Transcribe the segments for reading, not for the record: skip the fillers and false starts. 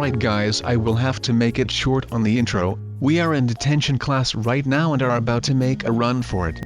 Alright guys, I will have to make it short on the intro. We are in detention class right now and are about to make a run for it.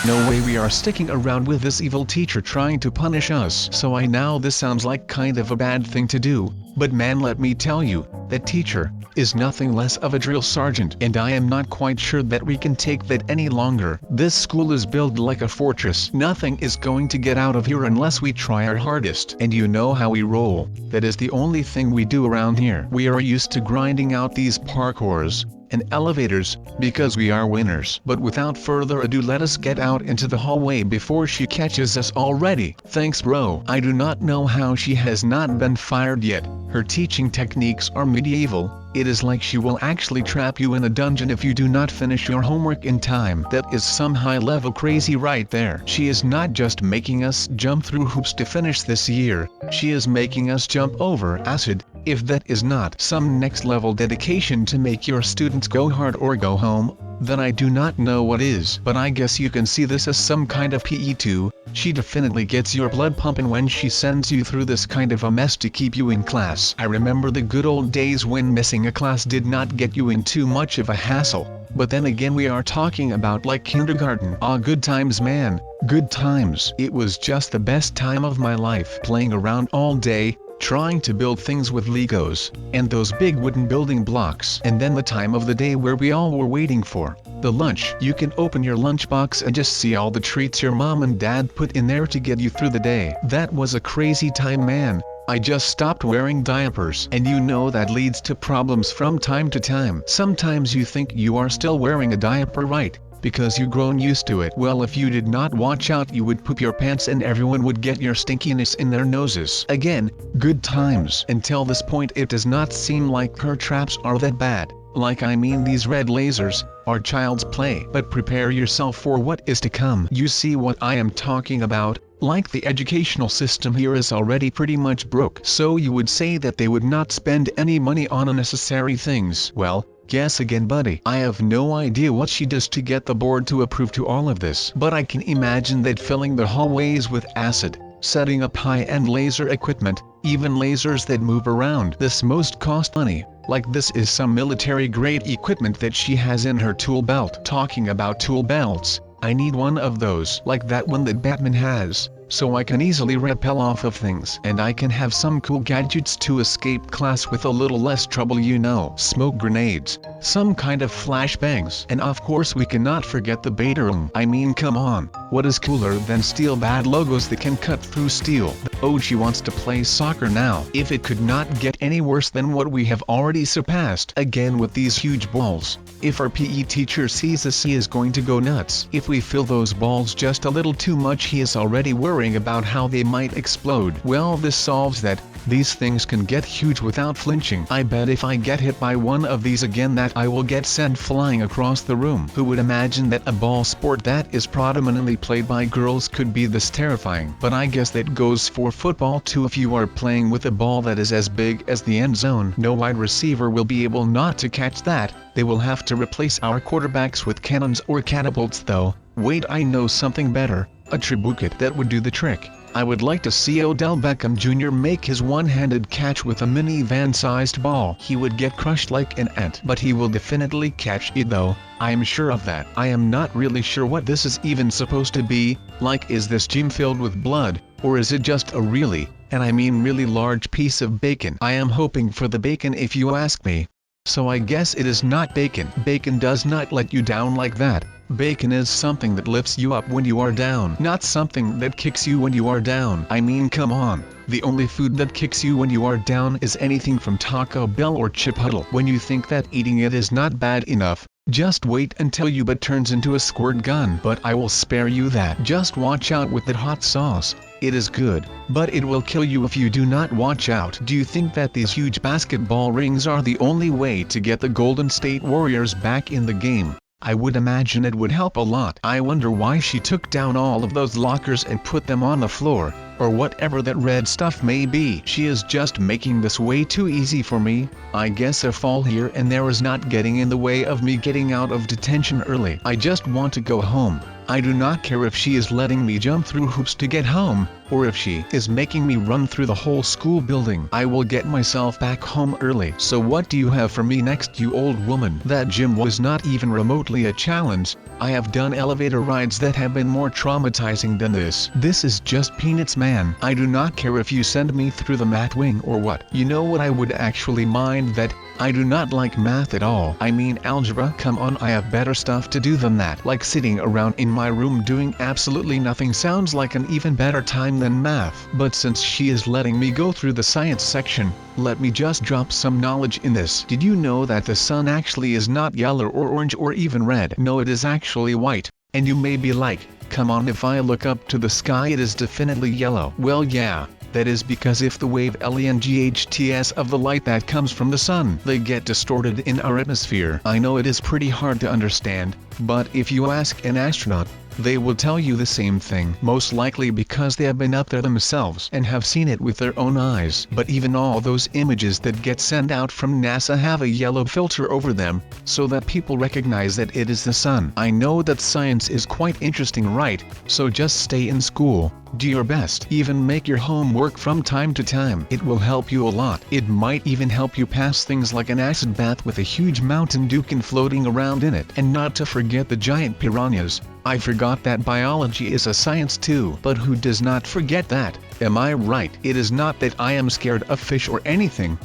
No way we are sticking around with this evil teacher trying to punish us. So I know this sounds like kind of a bad thing to do, but man, let me tell you, that teacher is nothing less of a drill sergeant, and I am not quite sure that we can take that any longer. This school is built like a fortress. Nothing is going to get out of here unless we try our hardest. And you know how we roll. That is the only thing we do around here. We are used to grinding out these parkours and elevators, because we are winners. But without further ado, let us get out into the hallway before she catches us already. Thanks bro. I do not know how she has not been fired yet. Her teaching techniques are medieval. It is like she will actually trap you in a dungeon if you do not finish your homework in time. That is some high level crazy right there. She is not just making us jump through hoops to finish this year, she is making us jump over acid. If that is not some next level dedication to make your students go hard or go home, then I do not know what is. But I guess you can see this as some kind of PE too. She definitely gets your blood pumping when she sends you through this kind of a mess to keep you in class. I remember the good old days when missing a class did not get you in too much of a hassle. But then again, we are talking about like kindergarten. Ah, good times man, good times. It was just the best time of my life, playing around all day, trying to build things with Legos, and those big wooden building blocks. And then the time of the day where we all were waiting for, the lunch. You can open your lunchbox and just see all the treats your mom and dad put in there to get you through the day. That was a crazy time man. I just stopped wearing diapers, and you know that leads to problems from time to time. Sometimes you think you are still wearing a diaper, right? Because you've grown used to it. Well, if you did not watch out, you would poop your pants and everyone would get your stinkiness in their noses. Again, good times. Until this point it does not seem like her traps are that bad. Like I mean, these red lasers are child's play. But prepare yourself for what is to come. You see what I am talking about? Like the educational system here is already pretty much broke. So you would say that they would not spend any money on unnecessary things. Well, guess again buddy. I have no idea what she does to get the board to approve to all of this. But I can imagine that filling the hallways with acid, setting up high-end laser equipment, even lasers that move around, this most cost money. Like this is some military-grade equipment that she has in her tool belt. Talking about tool belts, I need one of those, like that one that Batman has, so I can easily rappel off of things. And I can have some cool gadgets to escape class with a little less trouble, you know. Smoke grenades, some kind of flashbangs, and of course we cannot forget the beta room. I mean, come on, what is cooler than steel bad logos that can cut through steel? Oh, she wants to play soccer now. If it could not get any worse than what we have already surpassed. Again with these huge balls. If our PE teacher sees us, he is going to go nuts. If we fill those balls just a little too much, he is already worrying about how they might explode. Well, this solves that. These things can get huge without flinching. I bet if I get hit by one of these again that I will get sent flying across the room. Who would imagine that a ball sport that is predominantly played by girls could be this terrifying? But I guess that goes for football too. If you are playing with a ball that is as big as the end zone, no wide receiver will be able not to catch that. They will have to replace our quarterbacks with cannons or catapults though. Wait, I know something better. A tribucket that would do the trick. I would like to see Odell Beckham Jr. make his one-handed catch with a minivan-sized ball. He would get crushed like an ant, but he will definitely catch it though. I am sure of that. I am not really sure what this is even supposed to be. Like, is this gym filled with blood, or is it just a really, and I mean really large piece of bacon? I am hoping for the bacon if you ask me. So I guess it is not bacon. Bacon does not let you down like that. Bacon is something that lifts you up when you are down, not something that kicks you when you are down. I mean, come on. The only food that kicks you when you are down is anything from Taco Bell or Chipotle. When you think that eating it is not bad enough, just wait until your butt turns into a squirt gun. But I will spare you that. Just watch out with that hot sauce. It is good, but it will kill you if you do not watch out. Do you think that these huge basketball rings are the only way to get the Golden State Warriors back in the game? I would imagine it would help a lot. I wonder why she took down all of those lockers and put them on the floor, or whatever that red stuff may be. She is just making this way too easy for me. I guess a fall here and there is not getting in the way of me getting out of detention early. I just want to go home. I do not care if she is letting me jump through hoops to get home, or if she is making me run through the whole school building. I will get myself back home early. So what do you have for me next, you old woman? That gym was not even remotely a challenge. I have done elevator rides that have been more traumatizing than this. This is just peanuts, man. I do not care if you send me through the math wing or what. You know what, I would actually mind that. I do not like math at all. I mean algebra, come on, I have better stuff to do than that. Like sitting around in my room doing absolutely nothing sounds like an even better time than math. But since she is letting me go through the science section, let me just drop some knowledge in this. Did you know that the sun actually is not yellow or orange or even red? No, it is actually white. And you may be like, come on, if I look up to the sky it is definitely yellow. Well yeah. That is because if the wave lengths of the light that comes from the sun, they get distorted in our atmosphere. I know it is pretty hard to understand, but if you ask an astronaut, they will tell you the same thing. Most likely because they have been up there themselves and have seen it with their own eyes. But even all those images that get sent out from NASA have a yellow filter over them, so that people recognize that it is the sun. I know that science is quite interesting, right? So just stay in school, do your best, even make your homework from time to time. It will help you a lot. It might even help you pass things like an acid bath with a huge Mountain Dew floating around in it. And not to forget the giant piranhas. I forgot that biology is a science too. But who does not forget that? Am I right? It is not that I am scared of fish or anything.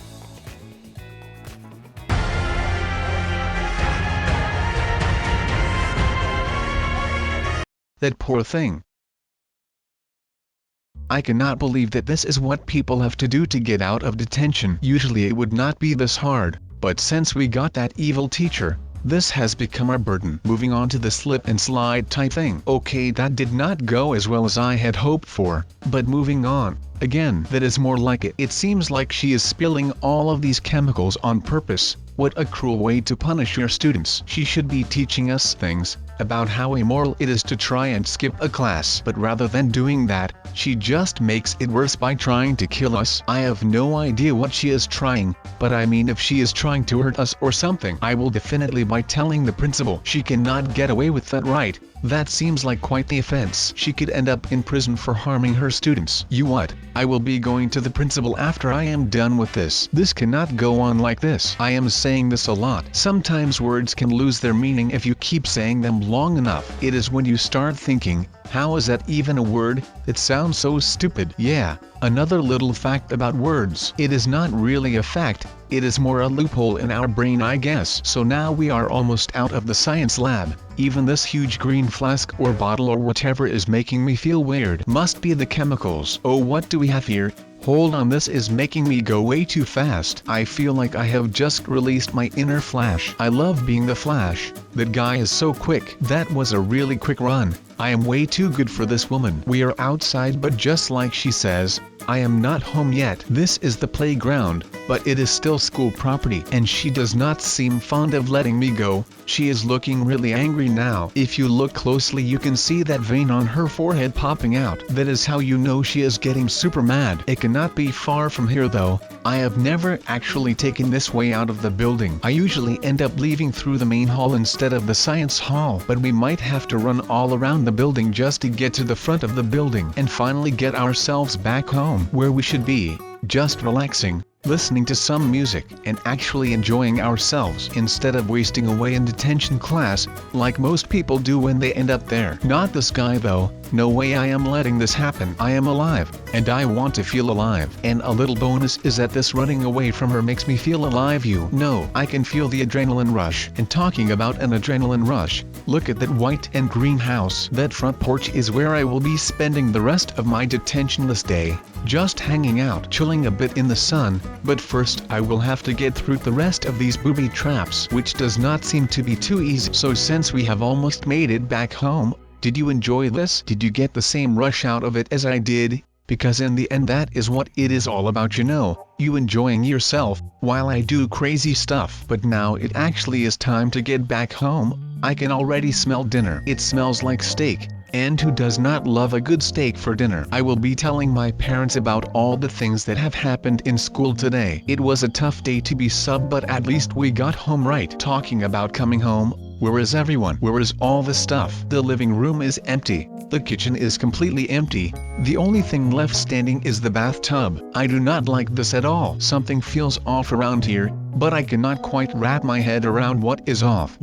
That poor thing. I cannot believe that this is what people have to do to get out of detention. Usually it would not be this hard, but since we got that evil teacher, this has become our burden. Moving on to the slip and slide type thing. Okay, that did not go as well as I had hoped for, but moving on. Again, that is more like it. It seems like she is spilling all of these chemicals on purpose. What a cruel way to punish your students. She should be teaching us things about how immoral it is to try and skip a class. But rather than doing that, she just makes it worse by trying to kill us. I have no idea what she is trying, but I mean if she is trying to hurt us or something, I will definitely by telling the principal. She cannot get away with that, right? That seems like quite the offense. She could end up in prison for harming her students. You what? I will be going to the principal after I am done with this. This cannot go on like this. I am saying this a lot. Sometimes words can lose their meaning if you keep saying them long enough. It is when you start thinking, how is that even a word? It sounds so stupid. Yeah, another little fact about words. It is not really a fact. It is more a loophole in our brain, I guess. So now we are almost out of the science lab. Even this huge green flask or bottle or whatever is making me feel weird. Must be the chemicals. Oh, what do we have here? Hold on, this is making me go way too fast. I feel like I have just released my inner Flash. I love being the Flash. That guy is so quick. That was a really quick run. I am way too good for this woman. We are outside, but just like she says, I am not home yet. This is the playground, but it is still school property, and she does not seem fond of letting me go. She is looking really angry now. If you look closely, you can see that vein on her forehead popping out. That is how you know she is getting super mad. It cannot be far from here though. I have never actually taken this way out of the building. I usually end up leaving through the main hall instead of the science hall, but we might have to run all around the building just to get to the front of the building and finally get ourselves back home, where we should be, just relaxing, listening to some music, and actually enjoying ourselves instead of wasting away in detention class, like most people do when they end up there. Not this guy though. No way I am letting this happen. I am alive, and I want to feel alive. And a little bonus is that this running away from her makes me feel alive. You know, I can feel the adrenaline rush. And talking about an adrenaline rush, look at that white and green house. That front porch is where I will be spending the rest of my detentionless day, just hanging out, chilling a bit in the sun. But first I will have to get through the rest of these booby traps, which does not seem to be too easy. So since we have almost made it back home, did you enjoy this? Did you get the same rush out of it as I did? Because in the end that is what it is all about, you know, you enjoying yourself, while I do crazy stuff. But now it actually is time to get back home. I can already smell dinner. It smells like steak. And who does not love a good steak for dinner? I will be telling my parents about all the things that have happened in school today. It was a tough day to be sub, but at least we got home, right? Talking about coming home, Where is everyone? Where is all the stuff? The living room is empty. The kitchen is completely empty. The only thing left standing is the bathtub. I do not like this at all. Something feels off around here, but I cannot quite wrap my head around what is off.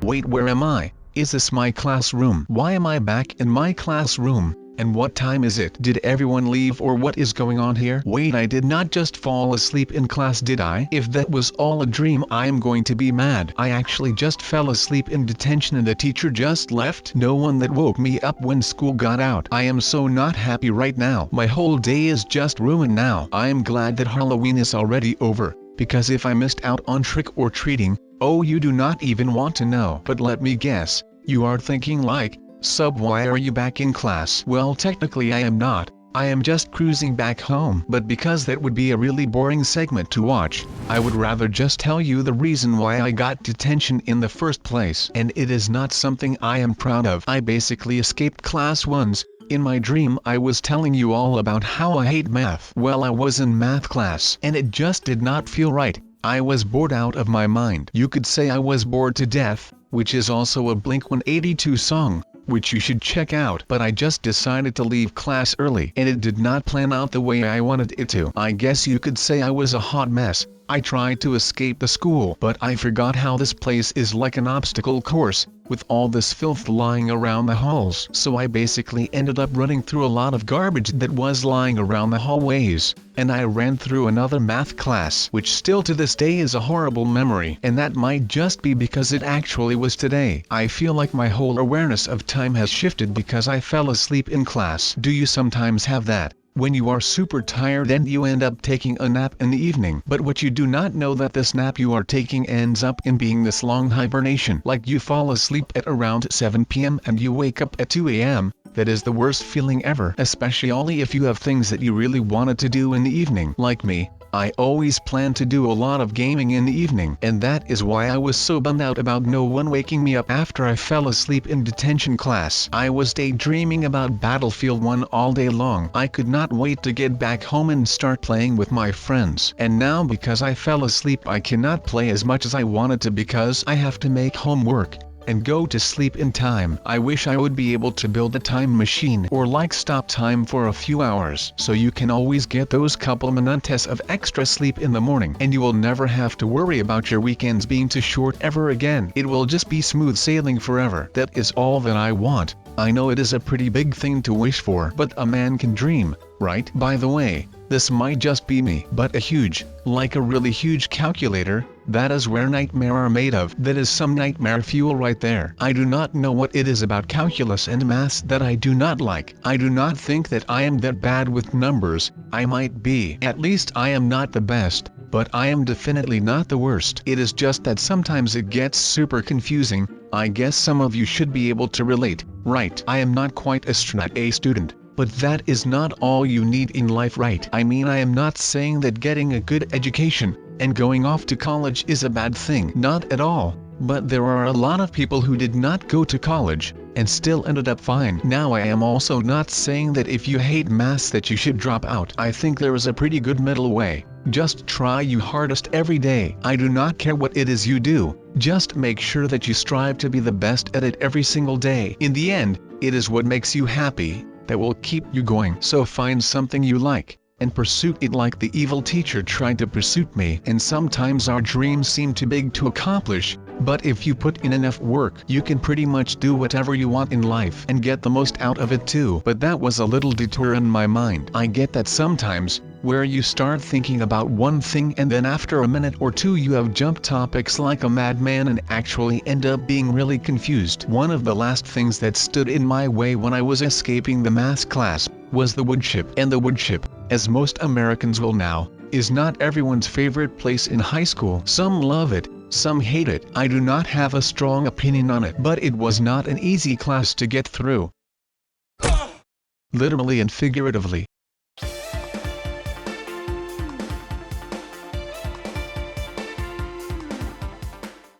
Wait, where am I? Is this my classroom? Why am I back in my classroom? And what time is it? Did everyone leave or what is going on here? Wait, I did not just fall asleep in class, did I? If that was all a dream, I am going to be mad. I actually just fell asleep in detention and the teacher just left. No one that woke me up when school got out. I am so not happy right now. My whole day is just ruined now. I am glad that Halloween is already over, because if I missed out on trick or treating, oh, you do not even want to know. But let me guess, you are thinking like, Sub, why are you back in class? Well, technically I am not. I am just cruising back home. But because that would be a really boring segment to watch, I would rather just tell you the reason why I got detention in the first place. And it is not something I am proud of. I basically escaped class once. In my dream I was telling you all about how I hate math. Well, I was in math class and it just did not feel right. I was bored out of my mind. You could say I was bored to death, which is also a Blink-182 song, which you should check out. But I just decided to leave class early and it did not plan out the way I wanted it to. I guess you could say I was a hot mess. I tried to escape the school, but I forgot how this place is like an obstacle course, with all this filth lying around the halls. So I basically ended up running through a lot of garbage that was lying around the hallways, and I ran through another math class, which still to this day is a horrible memory. And that might just be because it actually was today. I feel like my whole awareness of time has shifted because I fell asleep in class. Do you sometimes have that? When you are super tired and you end up taking a nap in the evening, but what you do not know that this nap you are taking ends up in being this long hibernation. Like you fall asleep at around 7 p.m. and you wake up at 2 a.m. That is the worst feeling ever, especially if you have things that you really wanted to do in the evening. Like me, I always planned to do a lot of gaming in the evening, and that is why I was so bummed out about no one waking me up after I fell asleep in detention class. I was daydreaming about Battlefield 1 all day long. I could not wait to get back home and start playing with my friends. And now because I fell asleep I cannot play as much as I wanted to because I have to make homework and go to sleep in time. I wish I would be able to build a time machine or like stop time for a few hours, so you can always get those couple minutes of extra sleep in the morning and you will never have to worry about your weekends being too short ever again. It will just be smooth sailing forever. That is all that I want. I know it is a pretty big thing to wish for, but a man can dream, right? By the way, this might just be me, but a huge, like a really huge calculator, that is where nightmares are made of. That is some nightmare fuel right there. I do not know what it is about calculus and maths that I do not like. I do not think that I am that bad with numbers. I might be. At least I am not the best, but I am definitely not the worst. It is just that sometimes it gets super confusing. I guess some of you should be able to relate, right? I am not quite a straight A student. But that is not all you need in life, right? I mean, I am not saying that getting a good education and going off to college is a bad thing. Not at all. But there are a lot of people who did not go to college and still ended up fine. Now I am also not saying that if you hate maths that you should drop out. I think there is a pretty good middle way. Just try your hardest every day. I do not care what it is you do. Just make sure that you strive to be the best at it every single day. In the end, it is what makes you happy that will keep you going. So find something you like and pursue it like the evil teacher tried to pursue me. And sometimes our dreams seem too big to accomplish, but if you put in enough work, you can pretty much do whatever you want in life and get the most out of it too. But that was a little detour in my mind. I get that sometimes, where you start thinking about one thing and then after a minute or two you have jumped topics like a madman and actually end up being really confused. One of the last things that stood in my way when I was escaping the math class was the woodchip. And the woodchip, as most Americans will now, is not everyone's favorite place in high school. Some love it, some hate it. I do not have a strong opinion on it, but it was not an easy class to get through. Literally and figuratively.